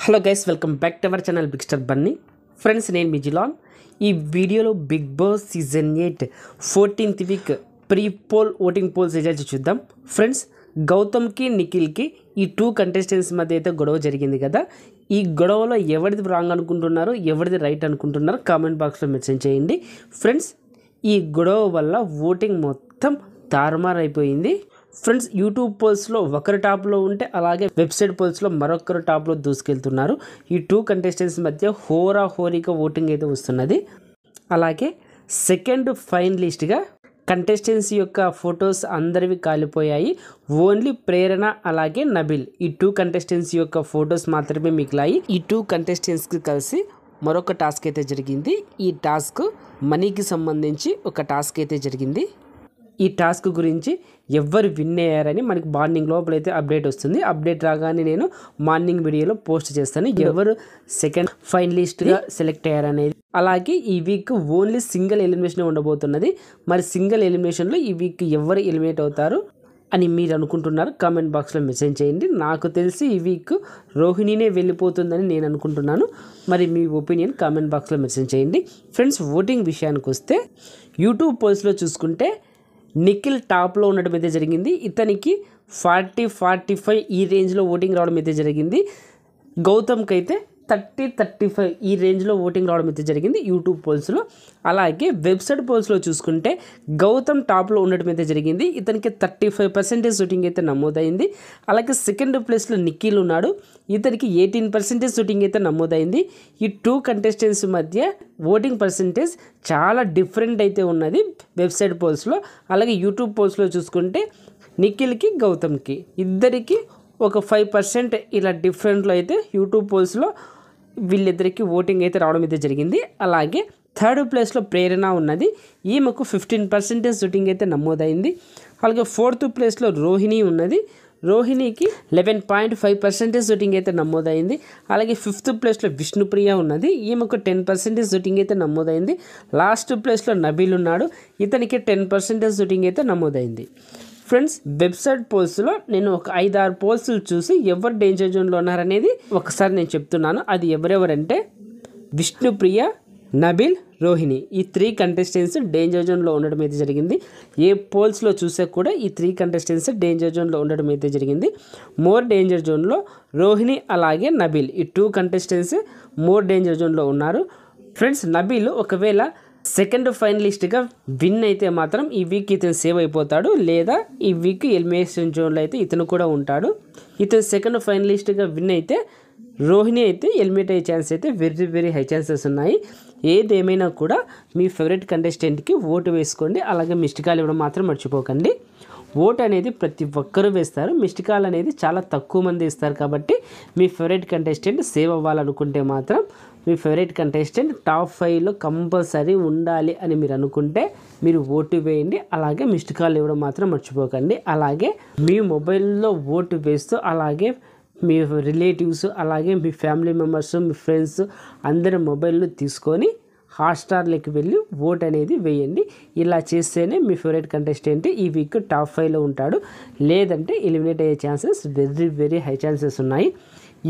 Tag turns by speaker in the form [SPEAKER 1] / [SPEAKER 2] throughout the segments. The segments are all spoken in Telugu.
[SPEAKER 1] Hello guys, welcome back to our channel big star Bunny. Friends, నేను మీ జిలాన్. ఈ వీడియోలో big boss season 8 14th week pre poll voting polls results చూద్దాం. ఫ్రెండ్స్, గౌతమ్కి నిఖిల్కి ఈ 2 కంటెస్టెంట్స్ మధ్య అయితే గొడవ జరిగింది కదా. ఈ గొడవలో ఎవరిది రాంగ్ అనుకుంటున్నారు, ఎవరిది రైట్ అనుకుంటున్నారు కామెంట్ బాక్స్లో మెన్షన్ చేయండి. ఫ్రెండ్స్, ఈ గొడవ వల్ల ఓటింగ్ మొత్తం తారుమారు అయిపోయింది. ఫ్రెండ్స్, యూట్యూబ్ పోల్స్లో ఒకరు టాప్లో ఉంటే అలాగే వెబ్సైట్ పోల్స్లో మరొకరు టాప్లో దూసుకెళ్తున్నారు. ఈ 2 కంటెస్టెంట్స్ మధ్య హోరీగా ఓటింగ్ అయితే వస్తున్నది. అలాగే సెకండ్ ఫైనలిస్ట్గా కంటెస్టెంట్స్ యొక్క ఫొటోస్ అందరివి కాలిపోయాయి. ఓన్లీ ప్రేరణ అలాగే నబిల్ ఈ 2 కంటెస్టెంట్స్ యొక్క ఫొటోస్ మాత్రమే మిగిలాయి. ఈ 2 కంటెస్టెంట్స్కి కలిసి మరొక టాస్క్ అయితే జరిగింది. ఈ టాస్క్ మనీకి సంబంధించి ఒక టాస్క్ అయితే జరిగింది. ఈ టాస్క్ గురించి ఎవరు విన్ అయ్యారని మనకి మార్నింగ్ లోపలైతే అప్డేట్ వస్తుంది. అప్డేట్ రాగానే నేను మార్నింగ్ వీడియోలో పోస్ట్ చేస్తాను ఎవరు సెకండ్ ఫైనలిస్ట్గా సెలెక్ట్ అయ్యారనేది. అలాగే ఈ వీక్ ఓన్లీ సింగిల్ ఎలిమినేషన్ ఉండబోతున్నది. మరి సింగిల్ ఎలిమినేషన్లో ఈ వీక్ ఎవరు ఎలిమినేట్ అవుతారు అని మీరు అనుకుంటున్నారు కామెంట్ బాక్స్లో మెసేజ్ చేయండి. నాకు తెలిసి ఈ వీక్ రోహిణినే వెళ్ళిపోతుందని నేను అనుకుంటున్నాను. మరి మీ ఒపీనియన్ కామెంట్ బాక్స్లో మెసేజ్ చేయండి. ఫ్రెండ్స్, ఓటింగ్ విషయానికి వస్తే యూట్యూబ్ పోల్స్లో చూసుకుంటే నిఖిల్ టాప్లో ఉండడం అయితే జరిగింది. ఇతనికి 40-45 ఈ రేంజ్లో ఓటింగ్ రావడం అయితే జరిగింది. గౌతమ్కి అయితే 30-35 ఈ రేంజ్లో ఓటింగ్ రావడం అయితే జరిగింది యూట్యూబ్ పోల్స్లో. అలాగే వెబ్సైట్ పోల్స్లో చూసుకుంటే గౌతమ్ టాప్లో ఉండడం అయితే జరిగింది. ఇతనికి 35% ఓటింగ్ అయితే నమోదైంది. అలాగే సెకండ్ ప్లేస్లో నిఖిల్ ఉన్నాడు. ఇతనికి 18% ఓటింగ్ అయితే నమోదైంది. ఈ 2 కంటెస్టెంట్స్ మధ్య ఓటింగ్ పర్సంటేజ్ చాలా డిఫరెంట్ అయితే ఉన్నది వెబ్సైట్ పోల్స్లో. అలాగే యూట్యూబ్ పోల్స్లో చూసుకుంటే నిఖిల్కి గౌతమ్కి ఇద్దరికి ఒక 5% ఇలా డిఫరెంట్లో అయితే యూట్యూబ్ పోల్స్లో వీళ్ళిద్దరికి ఓటింగ్ అయితే రావడం అయితే జరిగింది. అలాగే థర్డ్ ప్లేస్లో ప్రేరణ ఉన్నది. ఈమెకు 15% ఓటింగ్ అయితే నమోదైంది. అలాగే ఫోర్త్ ప్లేస్లో రోహిణి ఉన్నది. రోహిణికి 11.5% ఓటింగ్ అయితే నమోదైంది. అలాగే ఫిఫ్త్ ప్లేస్లో విష్ణుప్రియ ఉన్నది. ఈమెకు 10% ఓటింగ్ అయితే నమోదైంది. లాస్ట్ ప్లేస్లో నబీల్ ఉన్నాడు. ఇతనికి 10% ఓటింగ్ అయితే నమోదైంది. ఫ్రెండ్స్, వెబ్సైట్ పోల్స్లో నేను ఒక 5-6 పోల్స్ చూసి ఎవరు డేంజర్ జోన్లో ఉన్నారనేది ఒకసారి నేను చెప్తున్నాను. అది ఎవరెవరంటే విష్ణుప్రియ, నబిల్, రోహిణి ఈ 3 కంటెస్టెంట్స్ డేంజర్ జోన్లో ఉండడం అయితే జరిగింది. ఏ పోల్స్లో చూసా కూడా ఈ 3 కంటెస్టెంట్స్ డేంజర్ జోన్లో ఉండడం అయితే జరిగింది. మోర్ డేంజర్ జోన్లో రోహిణి అలాగే నబిల్ ఈ 2 కంటెస్టెంట్స్ మోర్ డేంజర్ జోన్లో ఉన్నారు. ఫ్రెండ్స్, నబిల్ ఒకవేళ సెకండ్ ఫైనలిస్ట్గా విన్ అయితే మాత్రం ఈ వీక్ ఇతను సేవ్ అయిపోతాడు, లేదా ఈ వీక్ ఎలిమినేషన్ జోన్లో అయితే ఇతను కూడా ఉంటాడు. ఇతను సెకండ్ ఫైనలిస్ట్గా విన్ అయితే రోహిణి అయితే ఎలిమినేట్ అయ్యే ఛాన్స్ అయితే వెరీ హై ఛాన్సెస్ ఉన్నాయి. ఏదేమైనా కూడా మీ ఫేవరెట్ కంటెస్టెంట్కి ఓటు వేసుకోండి. అలాగే మిస్డ్ కాల్ ఇవ్వడం మాత్రం మర్చిపోకండి. ఓట్ అనేది ప్రతి ఒక్కరూ వేస్తారు. మిస్డ్ కాల్ అనేది చాలా తక్కువ మంది ఇస్తారు. కాబట్టి మీ ఫేవరెట్ కంటెస్టెంట్ సేవ్ అవ్వాలనుకుంటే మాత్రం మీ ఫేవరెట్ కంటెస్టెంట్ టాప్ 5లో కంపల్సరీ ఉండాలి అని మీరు అనుకుంటే మీరు ఓటు వేయండి. అలాగే మిస్డ్ కాల్ ఇవ్వడం మాత్రం మర్చిపోకండి. అలాగే మీ మొబైల్లో ఓటు వేస్తూ అలాగే మీ రిలేటివ్స్ అలాగే మీ ఫ్యామిలీ మెంబర్స్ మీ ఫ్రెండ్స్ అందరి మొబైల్లో తీసుకొని హాట్స్టార్లోకి వెళ్ళి ఓట్ అనేది వేయండి. ఇలా చేస్తేనే మీ ఫేవరెట్ కంటెస్టెంట్ ఈ వీక్ టాప్ 5లో ఉంటాడు. లేదంటే ఎలిమినేట్ అయ్యే ఛాన్సెస్ వెరీ హై ఛాన్సెస్ ఉన్నాయి.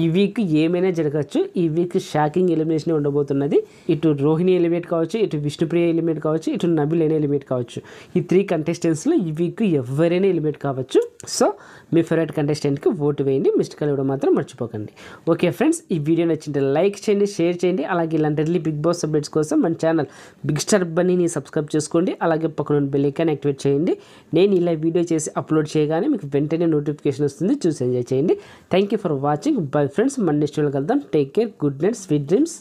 [SPEAKER 1] ఈ వీక్ ఏమైనా జరగచ్చు. ఈ వీక్ షాకింగ్ ఎలిమినేషన్ ఉండబోతున్నది. ఇటు రోహిణి ఎలిమినేట్ కావచ్చు, ఇటు విష్ణుప్రియ ఎలిమినేట్ కావచ్చు, ఇటు నబిల్ అయినా ఎలిమినేట్ కావచ్చు. ఈ 3 కంటెస్టెంట్స్లో ఈ వీక్ ఎవరైనా ఎలిమినేట్ కావచ్చు. సో మీ ఫేవరెట్ కంటెస్టెంట్కి ఓటు వేయండి. మిస్డ్ కాల్ ఇవ్వడం మాత్రం మర్చిపోకండి. ఓకే ఫ్రెండ్స్, ఈ వీడియో నచ్చింటే లైక్ చేయండి, షేర్ చేయండి. అలాగే ఇలాంటి బిగ్ బాస్ అప్డేట్స్ కోసం మన ఛానల్ బిగ్ స్టార్ బన్నీని సబ్స్క్రైబ్ చేసుకోండి. అలాగే పక్కన బెల్ ఐకాన్ యాక్టివేట్ చేయండి. నేను ఇలా వీడియో చేసి అప్లోడ్ చేయగానే మీకు వెంటనే నోటిఫికేషన్ వస్తుంది. చూసి ఎంజాయ్ చేయండి. Thank you for watching. Bye friends, మన నెక్స్ట్ వీడియోలో కలుద్దాం. Take care, good night, sweet dreams.